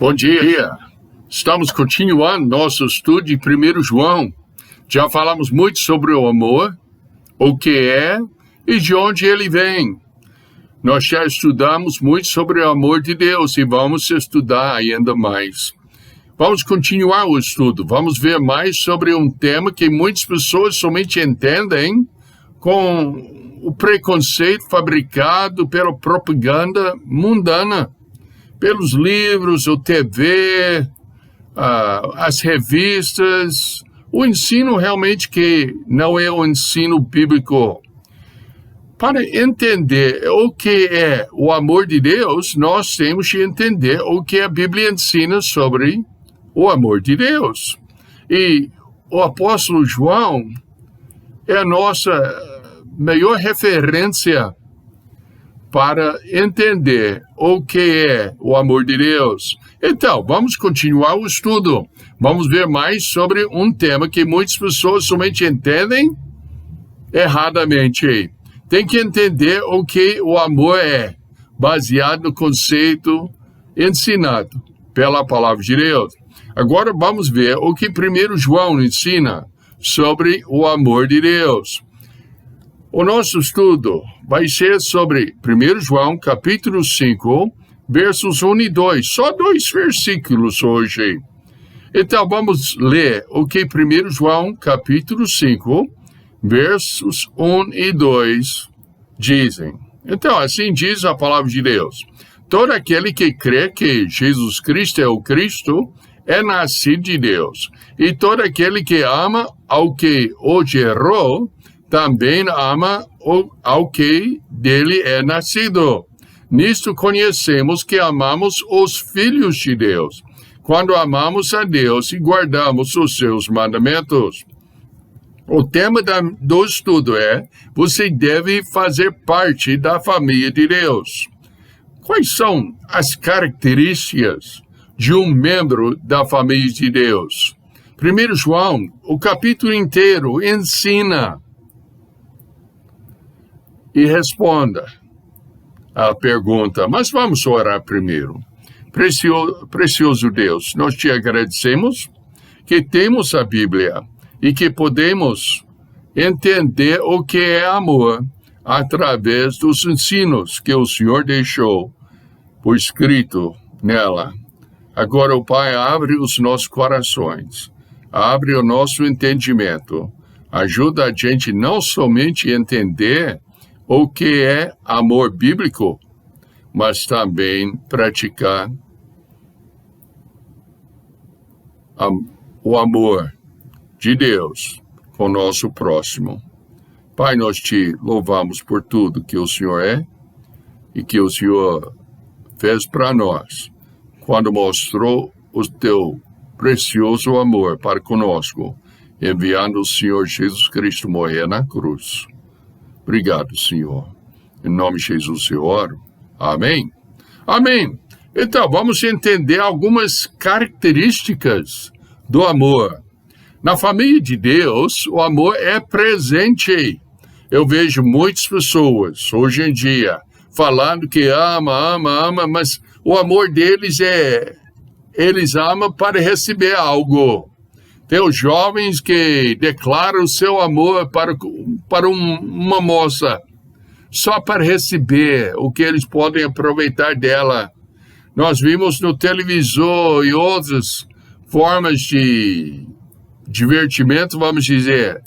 Bom dia. Estamos continuando nosso estudo de 1 João. Já falamos muito sobre o amor, o que é e de onde ele vem. Nós já estudamos muito sobre o amor de Deus e vamos estudar ainda mais. Vamos continuar o estudo. Vamos ver mais sobre um tema que muitas pessoas somente entendem com o preconceito fabricado pela propaganda mundana, pelos livros, o TV, as revistas, o ensino realmente que não é o ensino bíblico. Para entender o que é o amor de Deus, nós temos que entender o que a Bíblia ensina sobre o amor de Deus. E o apóstolo João é a nossa melhor referência para entender o que é o amor de Deus. Então, vamos continuar o estudo. Vamos ver mais sobre um tema que muitas pessoas somente entendem erradamente. Tem que entender o que o amor é, baseado no conceito ensinado pela palavra de Deus. Agora vamos ver o que 1 João ensina sobre o amor de Deus. O nosso estudo vai ser sobre 1 João, capítulo 5, versos 1 e 2. Só 2 versículos hoje. Então, vamos ler o que 1 João, capítulo 5, versos 1 e 2 dizem. Então, assim diz a palavra de Deus. Todo aquele que crê que Jesus Cristo é o Cristo é nascido de Deus. E todo aquele que ama ao que o gerou também ama ao que dele é nascido. Nisto conhecemos que amamos os filhos de Deus, quando amamos a Deus e guardamos os seus mandamentos. O tema do estudo é: você deve fazer parte da família de Deus. Quais são as características de um membro da família de Deus? 1 João, o capítulo inteiro, ensina. E responda a pergunta, mas vamos orar primeiro. Precioso Deus, nós te agradecemos que temos a Bíblia e que podemos entender o que é amor através dos ensinos que o Senhor deixou por escrito nela. Agora, o Pai, abre os nossos corações, abre o nosso entendimento, ajuda a gente não somente a entender o que é amor bíblico, mas também praticar o amor de Deus com o nosso próximo. Pai, nós te louvamos por tudo que o Senhor é e que o Senhor fez para nós, quando mostrou o teu precioso amor para conosco, enviando o Senhor Jesus Cristo morrer na cruz. Obrigado, Senhor. Em nome de Jesus eu oro. Amém? Amém. Então, vamos entender algumas características do amor. Na família de Deus, o amor é presente. Eu vejo muitas pessoas, hoje em dia, falando que ama, mas o amor deles eles amam para receber algo. Tem os jovens que declaram o seu amor para uma moça, só para receber o que eles podem aproveitar dela. Nós vimos no televisor e outras formas de divertimento, vamos dizer,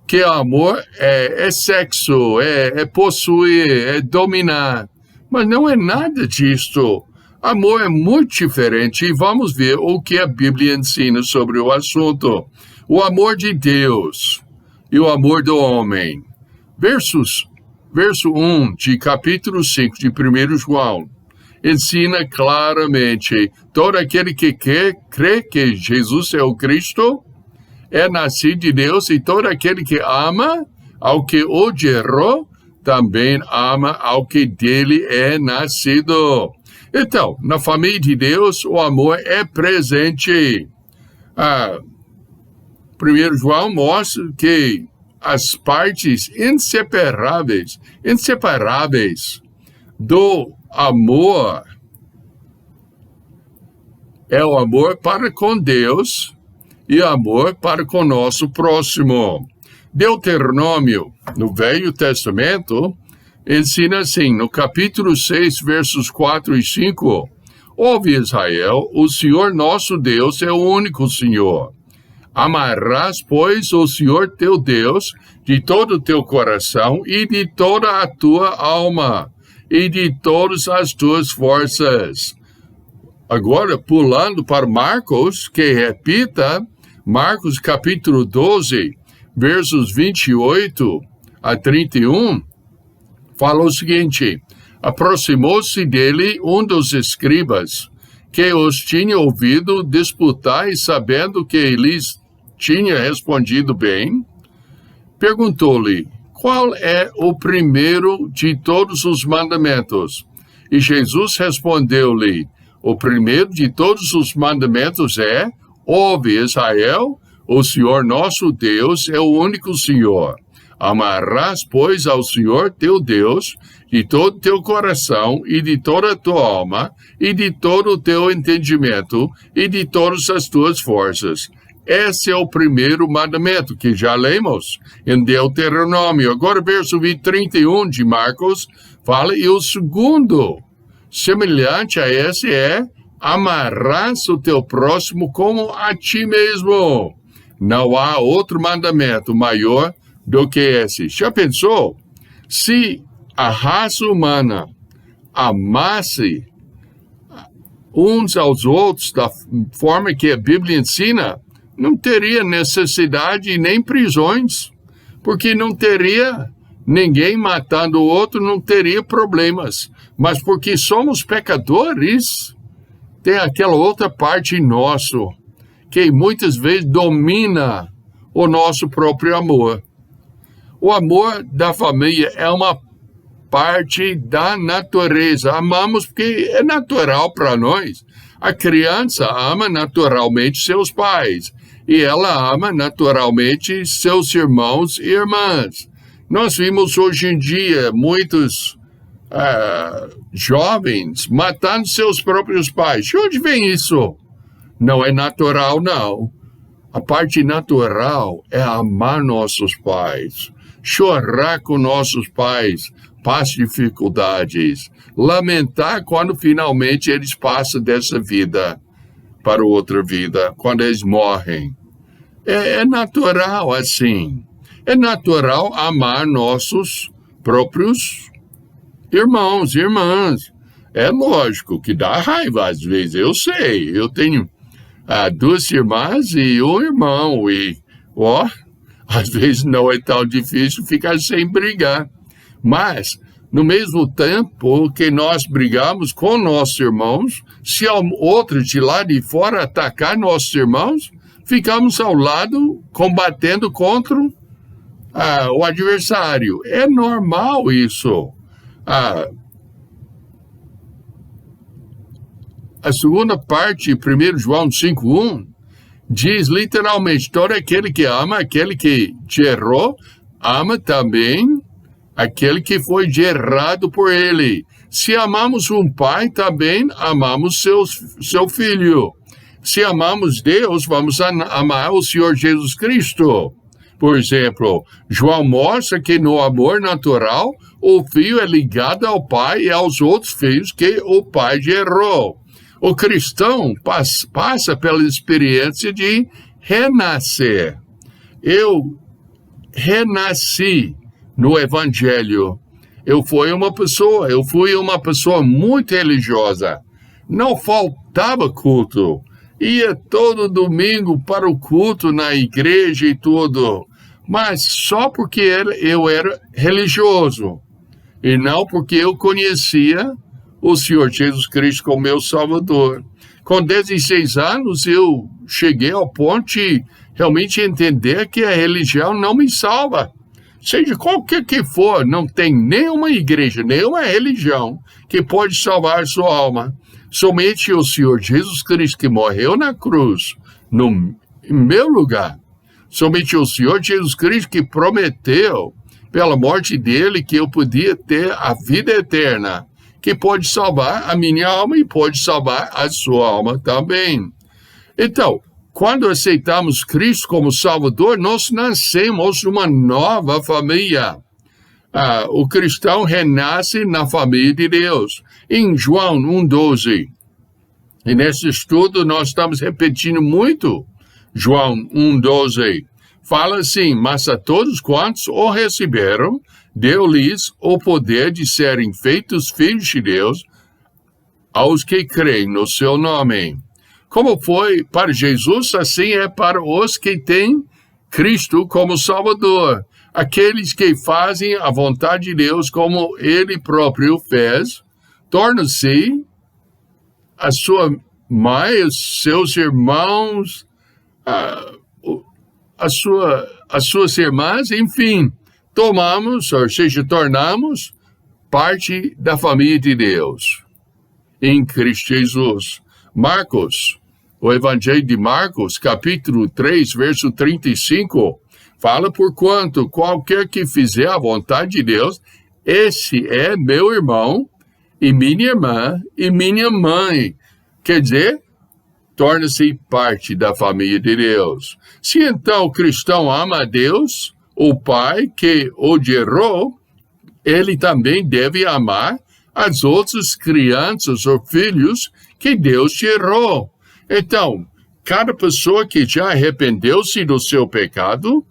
que amor é sexo, é possuir, é dominar. Mas não é nada disto. Amor é muito diferente e vamos ver o que a Bíblia ensina sobre o assunto. O amor de Deus e o amor do homem. Verso 1 de capítulo 5 de 1 João ensina claramente: todo aquele que crê que Jesus é o Cristo é nascido de Deus, e todo aquele que ama ao que o gerou também ama ao que dele é nascido. Então, na família de Deus, o amor é presente. 1 João mostra que as partes inseparáveis do amor É o amor para com Deus e amor para com o nosso próximo. Deuteronômio, no Velho Testamento, ensina assim, no capítulo 6, versos 4 e 5, ouve Israel, o Senhor nosso Deus é o único Senhor. Amarás, pois, o Senhor teu Deus de todo o teu coração e de toda a tua alma e de todas as tuas forças. Agora, pulando para Marcos, que repita, Marcos capítulo 12, versos 28 a 31, fala o seguinte, aproximou-se dele um dos escribas, que os tinha ouvido disputar e sabendo que lhes tinha respondido bem, perguntou-lhe, qual é o primeiro de todos os mandamentos? E Jesus respondeu-lhe, o primeiro de todos os mandamentos é, ouve Israel, o Senhor nosso Deus é o único Senhor. Amarás, pois, ao Senhor teu Deus de todo o teu coração e de toda a tua alma e de todo o teu entendimento e de todas as tuas forças. Esse é o primeiro mandamento que já lemos em Deuteronômio. Agora, verso 31 de Marcos fala, e o segundo, semelhante a esse, é amarás o teu próximo como a ti mesmo. Não há outro mandamento maior do que esse. Já pensou? Se a raça humana amasse uns aos outros da forma que a Bíblia ensina, não teria necessidade nem prisões, porque não teria ninguém matando o outro, não teria problemas. Mas porque somos pecadores, tem aquela outra parte nossa, que muitas vezes domina o nosso próprio amor. O amor da família é uma parte da natureza. Amamos porque é natural para nós. A criança ama naturalmente seus pais e ela ama naturalmente seus irmãos e irmãs. Nós vimos hoje em dia muitos jovens matando seus próprios pais. De onde vem isso? Não é natural, não. A parte natural é amar nossos pais, chorar com nossos pais, passar dificuldades, lamentar quando finalmente eles passam dessa vida para outra vida, quando eles morrem. É natural assim. É natural amar nossos próprios irmãos e irmãs. É lógico que dá raiva às vezes, eu sei. Eu tenho 2 irmãs e um irmão e, às vezes não é tão difícil ficar sem brigar. Mas, no mesmo tempo que nós brigamos com nossos irmãos, se outro de lá de fora atacar nossos irmãos, ficamos ao lado combatendo contra o adversário. É normal isso. A segunda parte, 1 João 5:1, diz literalmente, todo aquele que ama, aquele que gerou, ama também aquele que foi gerado por ele. Se amamos um pai, também amamos seu filho. Se amamos Deus, vamos amar o Senhor Jesus Cristo. Por exemplo, João mostra que no amor natural, o filho é ligado ao pai e aos outros filhos que o pai gerou. O cristão passa pela experiência de renascer. Eu renasci no Evangelho. Eu fui uma pessoa muito religiosa. Não faltava culto. Ia todo domingo para o culto na igreja e tudo. Mas só porque eu era religioso. E não porque eu conhecia o Senhor Jesus Cristo como meu Salvador. Com 16 anos, eu cheguei ao ponto de realmente entender que a religião não me salva. Seja qualquer que for, não tem nenhuma igreja, nenhuma religião que pode salvar sua alma. Somente o Senhor Jesus Cristo que morreu na cruz, no meu lugar. Somente o Senhor Jesus Cristo que prometeu, pela morte dele, que eu podia ter a vida eterna, que pode salvar a minha alma e pode salvar a sua alma também. Então, quando aceitamos Cristo como Salvador, nós nascemos numa nova família. O cristão renasce na família de Deus. Em João 1,12. E nesse estudo nós estamos repetindo muito João 1,12. Fala assim: mas a todos quantos o receberam, deu-lhes o poder de serem feitos filhos de Deus, aos que creem no seu nome. Como foi para Jesus, assim é para os que têm Cristo como Salvador. Aqueles que fazem a vontade de Deus como Ele próprio fez, tornam-se a sua mãe, os seus irmãos, as suas irmãs, enfim, tornamos parte da família de Deus, em Cristo Jesus. Marcos, o Evangelho de Marcos, capítulo 3, verso 35, fala: porquanto qualquer que fizer a vontade de Deus, esse é meu irmão, e minha irmã, e minha mãe. Quer dizer, torna-se parte da família de Deus. Se então o cristão ama a Deus, o Pai que o gerou, ele também deve amar as outras crianças ou filhos que Deus gerou. Então, cada pessoa que já arrependeu-se do seu pecado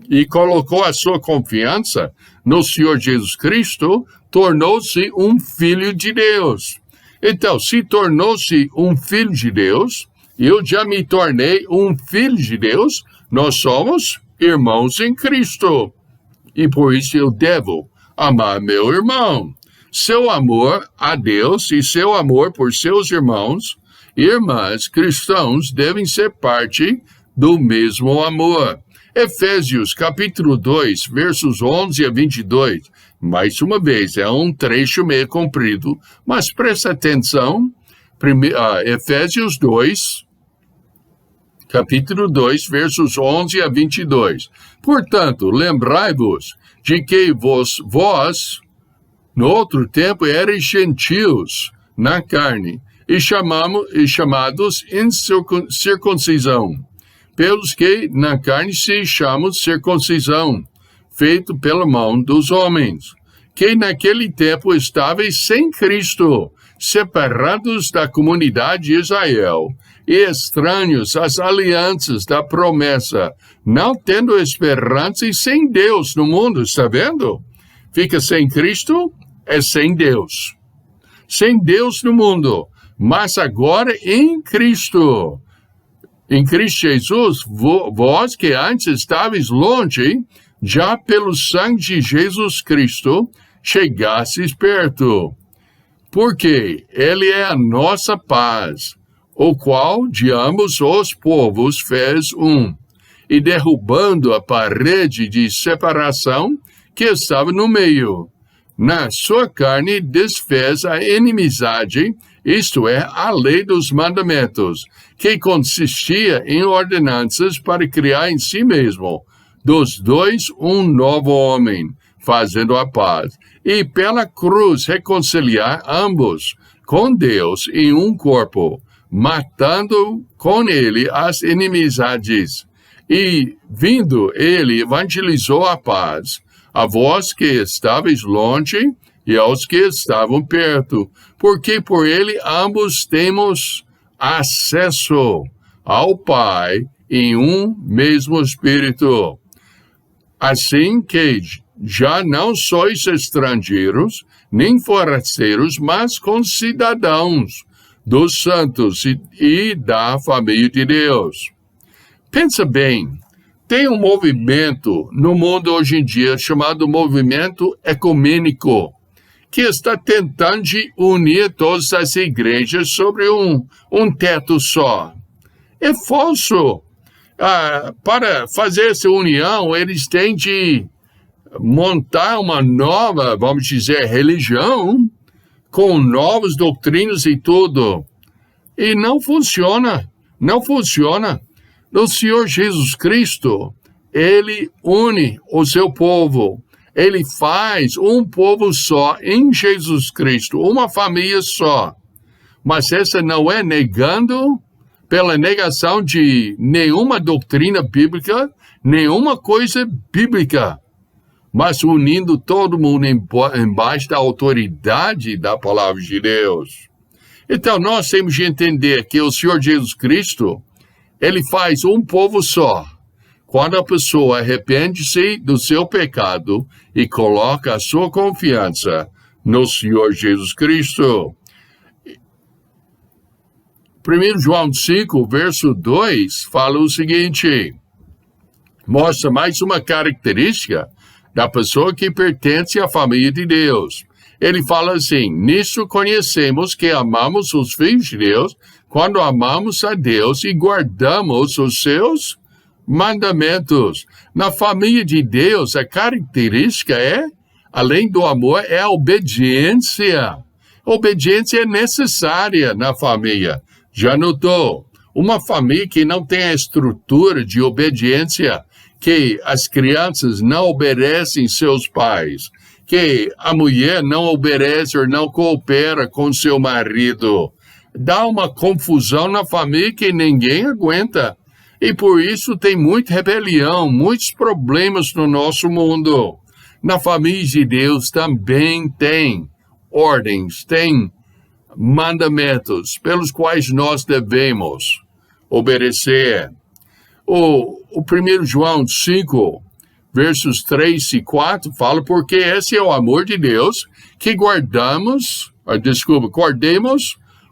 e colocou a sua confiança no Senhor Jesus Cristo, tornou-se um filho de Deus. Então, se tornou-se um filho de Deus, eu já me tornei um filho de Deus, nós somos irmãos em Cristo. E por isso eu devo amar meu irmão. Seu amor a Deus e seu amor por seus irmãos e irmãs cristãos devem ser parte do mesmo amor. Efésios, capítulo 2, versos 11 a 22. Mais uma vez, é um trecho meio comprido, mas presta atenção. Efésios 2, capítulo 2, versos 11 a 22. Portanto, lembrai-vos de que vós, no outro tempo, erais gentios na carne, e chamados incircuncisão, pelos que na carne se chamam circuncisão, feito pela mão dos homens, que naquele tempo estáveis sem Cristo, separados da comunidade de Israel, e estranhos às alianças da promessa, não tendo esperança e sem Deus no mundo, está vendo? Fica sem Cristo, é sem Deus. Sem Deus no mundo, mas agora em Cristo. Em Cristo Jesus, vós que antes estáveis longe, já pelo sangue de Jesus Cristo, chegasseis perto. Porque Ele é a nossa paz, o qual de ambos os povos fez um, e derrubando a parede de separação que estava no meio, na sua carne desfez a inimizade, isto é, a lei dos mandamentos, que consistia em ordenanças para criar em si mesmo, dos dois, um novo homem, fazendo a paz, e pela cruz reconciliar ambos com Deus em um corpo, matando com ele as inimizades. E, vindo ele, evangelizou a paz, a vós que estáveis longe e aos que estavam perto, porque por ele ambos temos acesso ao Pai em um mesmo Espírito. Assim que já não sois estrangeiros, nem forasteiros, mas concidadãos dos santos e da família de Deus. Pensa bem, tem um movimento no mundo hoje em dia chamado movimento ecumênico, que está tentando unir todas as igrejas sobre um teto só. É falso. Para fazer essa união, eles têm de montar uma nova, vamos dizer, religião, com novas doutrinas e tudo. E não funciona. Não funciona. O Senhor Jesus Cristo, Ele une o seu povo. Ele faz um povo só em Jesus Cristo, uma família só. Mas essa não é negando pela negação de nenhuma doutrina bíblica, nenhuma coisa bíblica, mas unindo todo mundo embaixo da autoridade da palavra de Deus. Então, nós temos de entender que o Senhor Jesus Cristo, ele faz um povo só. Quando a pessoa arrepende-se do seu pecado e coloca a sua confiança no Senhor Jesus Cristo. 1 João 5, verso 2, fala o seguinte, mostra mais uma característica da pessoa que pertence à família de Deus. Ele fala assim, nisso conhecemos que amamos os filhos de Deus, quando amamos a Deus e guardamos os seus mandamentos. Na família de Deus, a característica além do amor, é a obediência. Obediência é necessária na família. Já notou? Uma família que não tem a estrutura de obediência, que as crianças não obedecem seus pais, que a mulher não obedece ou não coopera com seu marido, dá uma confusão na família que ninguém aguenta. E por isso tem muita rebelião, muitos problemas no nosso mundo. Na família de Deus também tem ordens, tem mandamentos pelos quais nós devemos obedecer. O 1 João 5, versos 3 e 4, fala, porque esse é o amor de Deus, que guardemos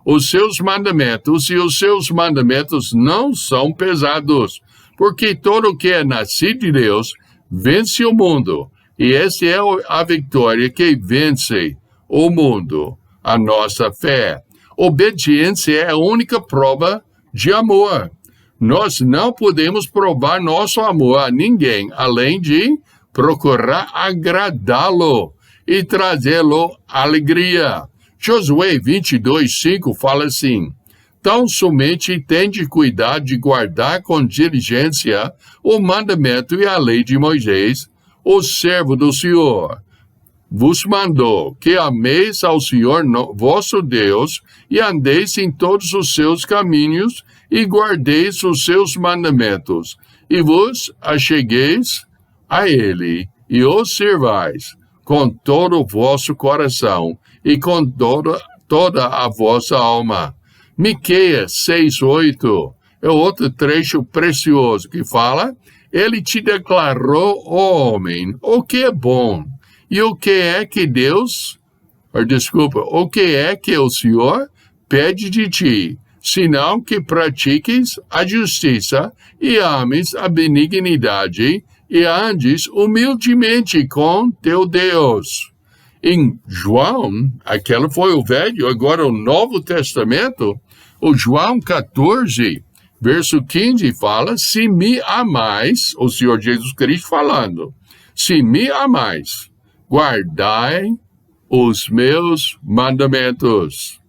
os seus mandamentos, e os seus mandamentos não são pesados, porque todo o que é nascido de Deus vence o mundo, e essa é a vitória que vence o mundo, a nossa fé. Obediência é a única prova de amor. Nós não podemos provar nosso amor a ninguém, além de procurar agradá-lo e trazê-lo alegria. Josué 22:5 fala assim, tão somente tende cuidado de guardar com diligência o mandamento e a lei de Moisés, o servo do Senhor. Vos mandou que ameis ao Senhor vosso Deus e andeis em todos os seus caminhos e guardeis os seus mandamentos, e vos achegueis a ele e o servais com todo o vosso coração e com toda a vossa alma. Miqueias 6:8 é outro trecho precioso que fala, ele te declarou, ó homem, o que é bom e o que é que o que é que o Senhor pede de ti, senão que pratiques a justiça e ames a benignidade e andes humildemente com teu Deus. Em João, aquele foi o Velho, agora o Novo Testamento, o João 14, verso 15 fala, se me amais, o Senhor Jesus Cristo falando, se me amais, guardai os meus mandamentos.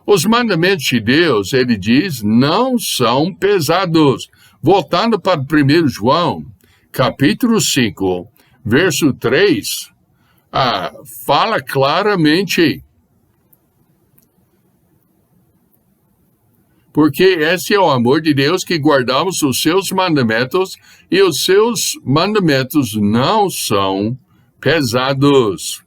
Os mandamentos de Deus, ele diz, não são pesados. Voltando para 1 João, capítulo 5, verso 3, fala claramente, porque esse é o amor de Deus, que guardamos os seus mandamentos, e os seus mandamentos não são pesados.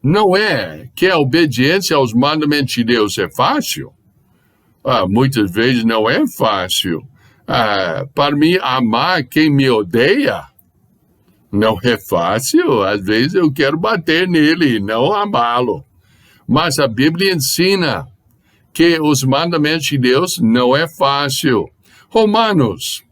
Não é que a obediência aos mandamentos de Deus é fácil. Muitas vezes não é fácil. Para mim, amar quem me odeia não é fácil. Às vezes eu quero bater nele, não amá-lo. Mas a Bíblia ensina que os mandamentos de Deus não é fácil. Romanos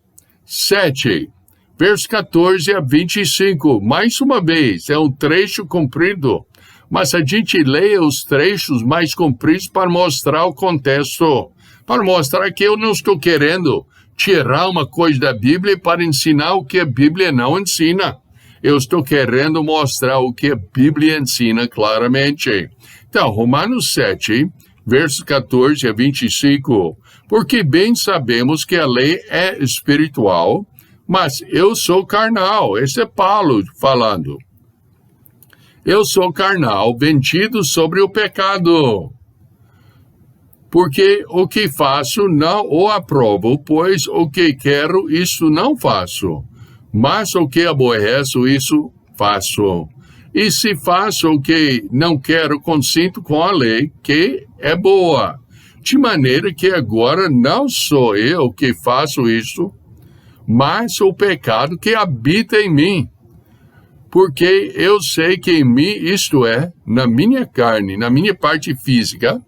7, versos 14 a 25. Mais uma vez, é um trecho comprido. Mas a gente lê os trechos mais compridos para mostrar o contexto. Para mostrar que eu não estou querendo tirar uma coisa da Bíblia para ensinar o que a Bíblia não ensina. Eu estou querendo mostrar o que a Bíblia ensina claramente. Então, Romanos 7, versos 14 a 25. Porque bem sabemos que a lei é espiritual, Mas eu sou carnal. Esse é Paulo falando. Eu sou carnal, vendido sobre o pecado. Porque o que faço não o aprovo, pois o que quero, isso não faço. Mas o que aborreço, isso faço. E se faço o que não quero, consinto com a lei, que é boa. De maneira que agora não sou eu que faço isso, mas o pecado que habita em mim. Porque eu sei que em mim, isto é, na minha carne, na minha parte física,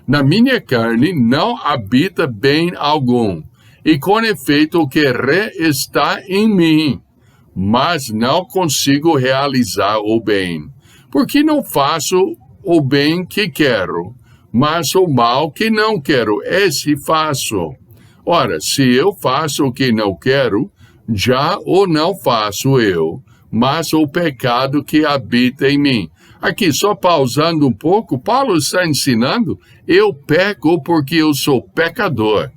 na minha carne não habita bem algum. E com efeito o que está em mim, mas não consigo realizar o bem. Porque não faço o bem que quero, mas o mal que não quero, esse faço. Ora, se eu faço o que não quero, já o não faço eu, mas o pecado que habita em mim. Aqui, só pausando um pouco, Paulo está ensinando, eu peco porque eu sou pecador.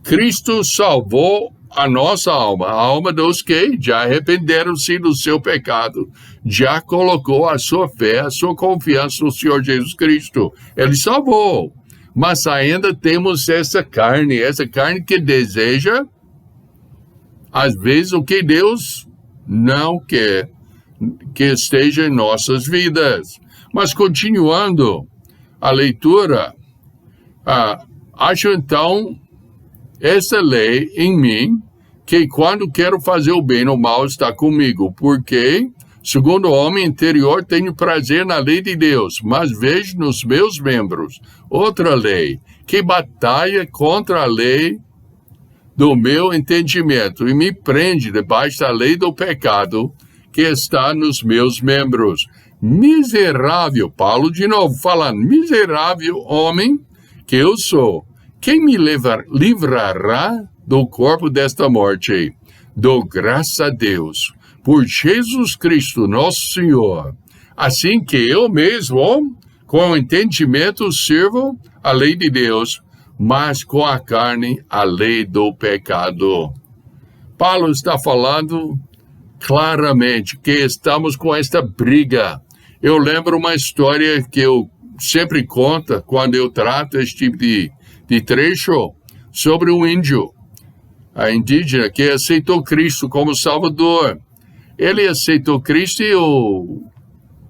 Cristo salvou a nossa alma, a alma dos que já arrependeram-se do seu pecado, já colocou a sua fé, a sua confiança no Senhor Jesus Cristo. Ele salvou, mas ainda temos essa carne que deseja, às vezes, o que Deus não quer que esteja em nossas vidas. Mas continuando a leitura, acho então essa lei em mim, que quando quero fazer o bem, o mal está comigo, porque, segundo o homem interior, tenho prazer na lei de Deus, mas vejo nos meus membros outra lei, que batalha contra a lei do meu entendimento e me prende debaixo da lei do pecado que está nos meus membros. Miserável, Paulo de novo falando, miserável homem que eu sou, quem me livrará do corpo desta morte? Dou graças a Deus, por Jesus Cristo, nosso Senhor. Assim que eu mesmo, com o entendimento, sirvo a lei de Deus, mas com a carne, a lei do pecado. Paulo está falando claramente que estamos com esta briga. Eu lembro uma história que eu sempre conto quando eu trato este tipo de trecho sobre um índio, a indígena que aceitou Cristo como Salvador. Ele aceitou Cristo e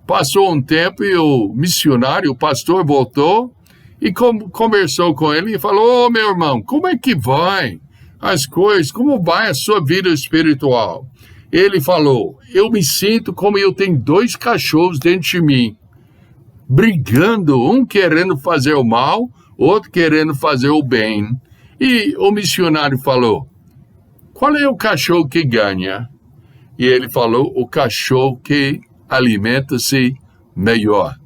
passou um tempo e o missionário, o pastor, voltou e conversou com ele e falou, meu irmão, como é que vai as coisas? Como vai a sua vida espiritual? Ele falou, eu me sinto como eu tenho 2 cachorros dentro de mim, brigando, um querendo fazer o mal, outro querendo fazer o bem. E o missionário falou, qual é o cachorro que ganha? E ele falou, o cachorro que alimenta-se melhor.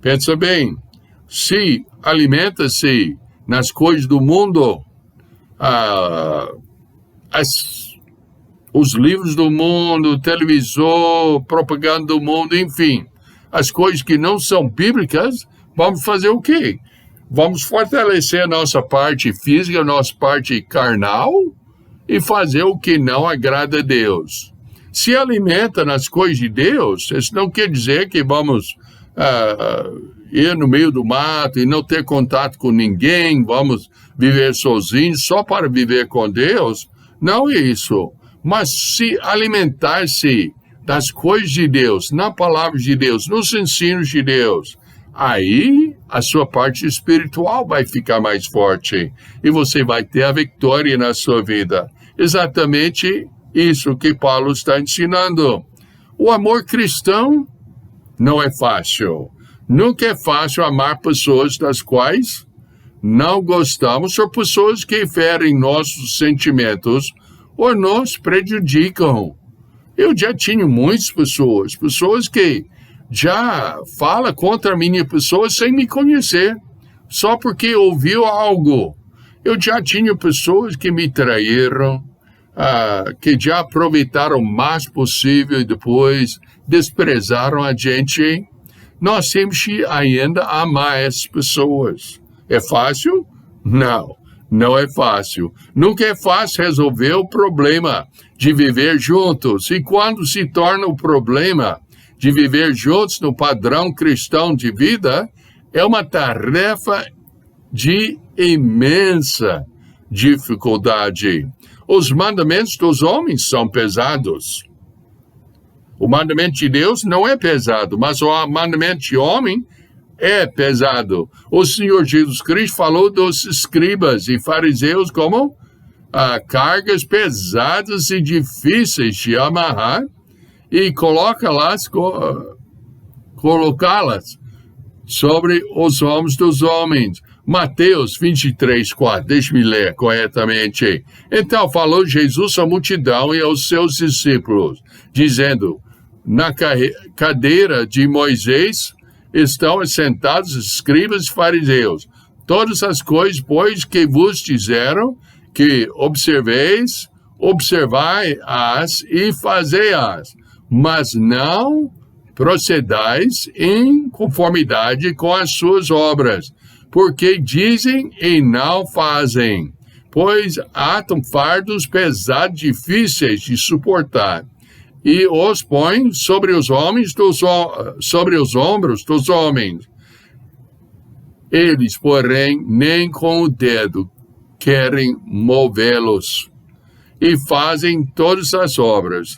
Pensa bem, se alimenta-se nas coisas do mundo, os livros do mundo, televisor, propaganda do mundo, enfim, as coisas que não são bíblicas, vamos fazer o quê? Vamos fortalecer a nossa parte física, a nossa parte carnal e fazer o que não agrada a Deus. Se alimenta nas coisas de Deus, isso não quer dizer que vamos ir no meio do mato e não ter contato com ninguém, vamos viver sozinhos só para viver com Deus. Não é isso. Mas se alimentar-se das coisas de Deus, na palavra de Deus, nos ensinos de Deus, aí a sua parte espiritual vai ficar mais forte e você vai ter a vitória na sua vida. Exatamente isso que Paulo está ensinando. O amor cristão não é fácil. Nunca é fácil amar pessoas das quais não gostamos ou pessoas que ferem nossos sentimentos ou nos prejudicam. Eu já tinha muitas pessoas que já falam contra a minha pessoa sem me conhecer, só porque ouviu algo. Eu já tinha pessoas que me traíram, que já aproveitaram o mais possível e depois desprezaram a gente. Nós temos que ainda amar essas pessoas. É fácil? Não. Não é fácil. Nunca é fácil resolver o problema de viver juntos. E quando se torna o problema de viver juntos no padrão cristão de vida, é uma tarefa de imensa dificuldade. Os mandamentos dos homens são pesados. O mandamento de Deus não é pesado, mas o mandamento de homem é pesado. O Senhor Jesus Cristo falou dos escribas e fariseus como cargas pesadas e difíceis de amarrar e colocá-las sobre os ombros dos homens. Mateus 23:4, deixe-me ler corretamente. Então falou Jesus à multidão e aos seus discípulos, dizendo, na cadeira de Moisés estão assentados os escribas e fariseus. Todas as coisas, pois, que vos disseram, que observai-as e fazei-as, mas não procedais em conformidade com as suas obras, porque dizem e não fazem, pois atam fardos pesados, difíceis de suportar, e os põem sobre os ombros dos homens. Eles, porém, nem com o dedo querem movê-los, e fazem todas as obras,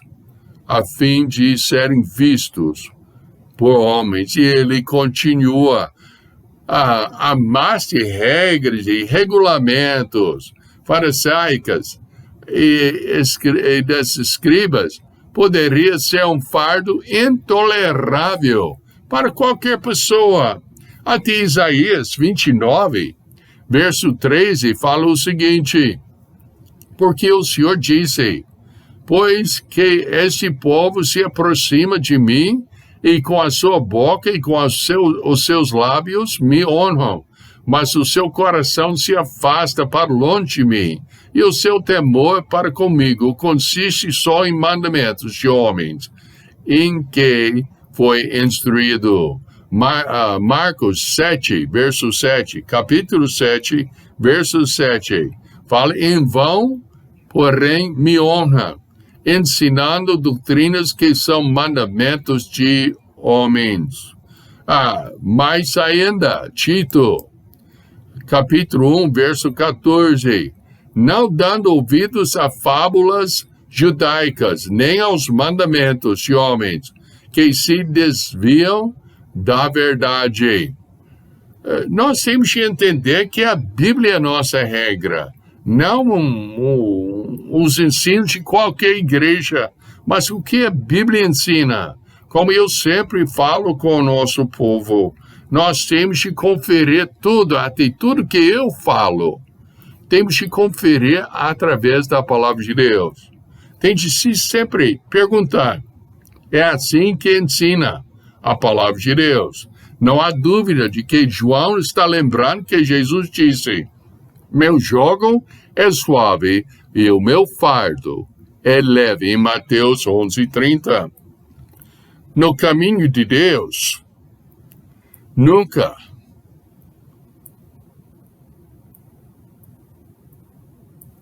a fim de serem vistos por homens. E ele continua, a massa de regras e regulamentos farisaicas e das escribas poderia ser um fardo intolerável para qualquer pessoa. Até Isaías 29, verso 13, fala o seguinte, porque o Senhor disse, pois que este povo se aproxima de mim, e com a sua boca e com os seus lábios me honram, mas o seu coração se afasta para longe de mim, e o seu temor para comigo consiste só em mandamentos de homens, em que foi instruído. Marcos 7, verso 7, capítulo 7, verso 7, fala, em vão, porém, me honra, ensinando doutrinas que são mandamentos de homens. Mais ainda, Tito, capítulo 1, verso 14, não dando ouvidos a fábulas judaicas, nem aos mandamentos de homens, que se desviam da verdade. Nós temos que entender que a Bíblia é a nossa regra, não os ensinos de qualquer igreja, mas o que a Bíblia ensina. Como eu sempre falo com o nosso povo, nós temos que conferir tudo, até tudo que eu falo, temos que conferir através da palavra de Deus. Tem de se sempre perguntar, é assim que ensina a palavra de Deus? Não há dúvida de que João está lembrando que Jesus disse, meu jugo é suave e o meu fardo é leve, em Mateus 11:30. No caminho de Deus,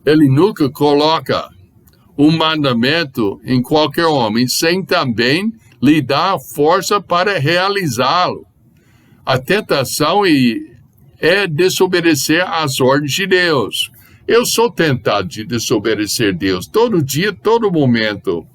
Ele nunca coloca um mandamento em qualquer homem sem também lhe dar força para realizá-lo. A tentação é desobedecer às ordens de Deus. Eu sou tentado de desobedecer Deus todo dia, todo momento.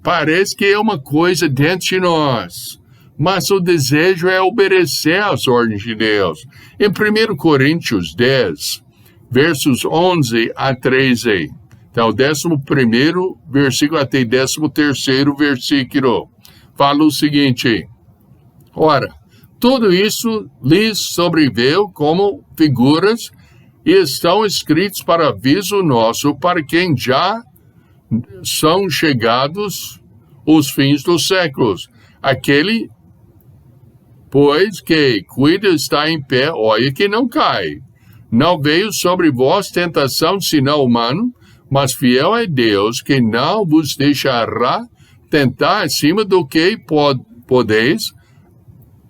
Parece que é uma coisa dentro de nós, mas o desejo é obedecer às ordens de Deus. Em 1 Coríntios 10, versos 11 a 13, então 11º versículo até 13º versículo, fala o seguinte, ora, tudo isso lhes sobreveio como figuras e estão escritos para aviso nosso, para quem já são chegados os fins dos séculos. Aquele, pois, que cuida está em pé, olha que não cai. Não veio sobre vós tentação senão humano, mas fiel é Deus, que não vos deixará tentar acima do que podeis.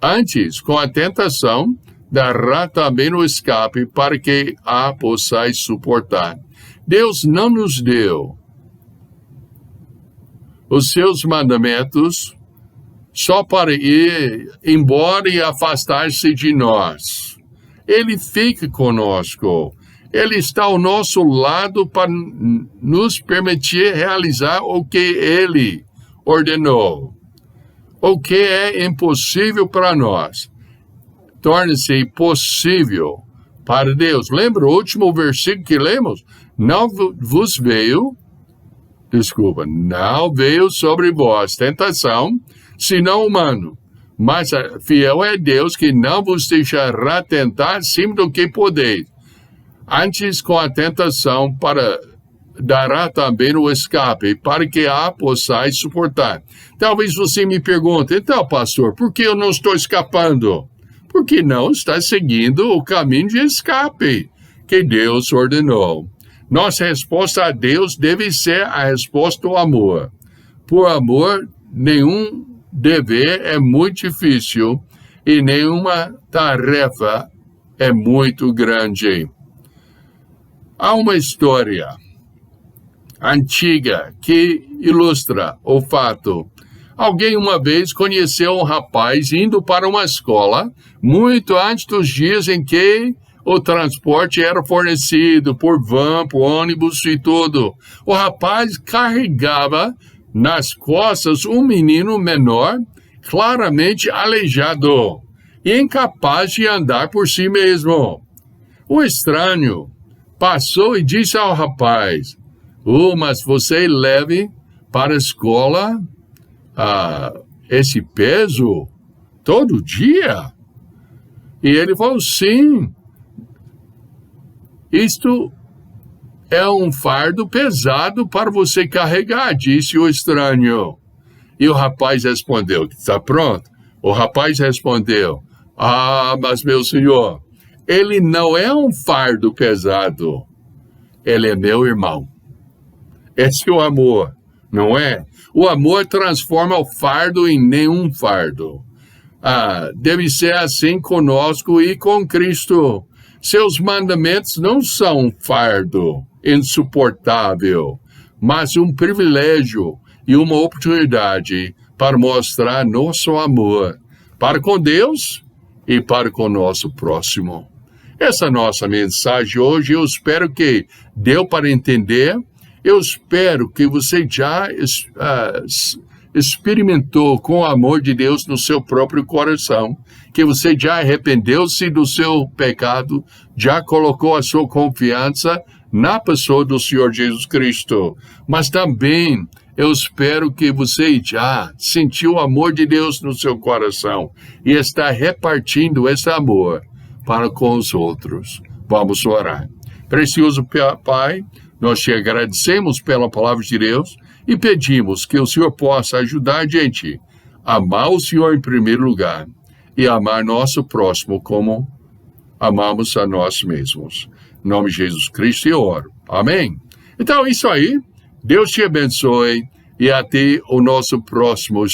Antes, com a tentação, dará também o escape para que a possais suportar. Deus não nos deu os seus mandamentos só para ir embora e afastar-se de nós. Ele fica conosco. Ele está ao nosso lado para nos permitir realizar o que Ele ordenou. O que é impossível para nós torna-se possível para Deus. Lembra o último versículo que lemos? Não veio sobre vós tentação, senão humano. Mas fiel é Deus que não vos deixará tentar acima do que podeis. Antes, com a tentação, dará também o escape, para que a possais suportar. Talvez você me pergunte, então, pastor, por que eu não estou escapando? Porque não está seguindo o caminho de escape que Deus ordenou. Nossa resposta a Deus deve ser a resposta do amor. Por amor, nenhum dever é muito difícil e nenhuma tarefa é muito grande. Há uma história antiga que ilustra o fato. Alguém uma vez conheceu um rapaz indo para uma escola muito antes dos dias em que o transporte era fornecido por van, por ônibus e tudo. O rapaz carregava nas costas um menino menor, claramente aleijado e incapaz de andar por si mesmo. O estranho passou e disse ao rapaz, mas você leve para a escola esse peso todo dia? E ele falou, sim. Isto é um fardo pesado para você carregar, disse o estranho. E o rapaz respondeu, está pronto? O rapaz respondeu, mas meu senhor, ele não é um fardo pesado, ele é meu irmão. Esse é o amor, não é? O amor transforma o fardo em nenhum fardo. Deve ser assim conosco e com Cristo. Seus mandamentos não são um fardo insuportável, mas um privilégio e uma oportunidade para mostrar nosso amor para com Deus e para com o nosso próximo. Essa é a nossa mensagem hoje. Eu espero que deu para entender. Eu espero que você já experimentou com o amor de Deus no seu próprio coração, que você já arrependeu-se do seu pecado, já colocou a sua confiança na pessoa do Senhor Jesus Cristo. Mas também eu espero que você já sentiu o amor de Deus no seu coração e está repartindo esse amor para com os outros. Vamos orar. Precioso Pai, nós te agradecemos pela palavra de Deus e pedimos que o Senhor possa ajudar a gente a amar o Senhor em primeiro lugar e amar nosso próximo como amamos a nós mesmos. Em nome de Jesus Cristo eu oro. Amém? Então é isso aí. Deus te abençoe e até o nosso próximo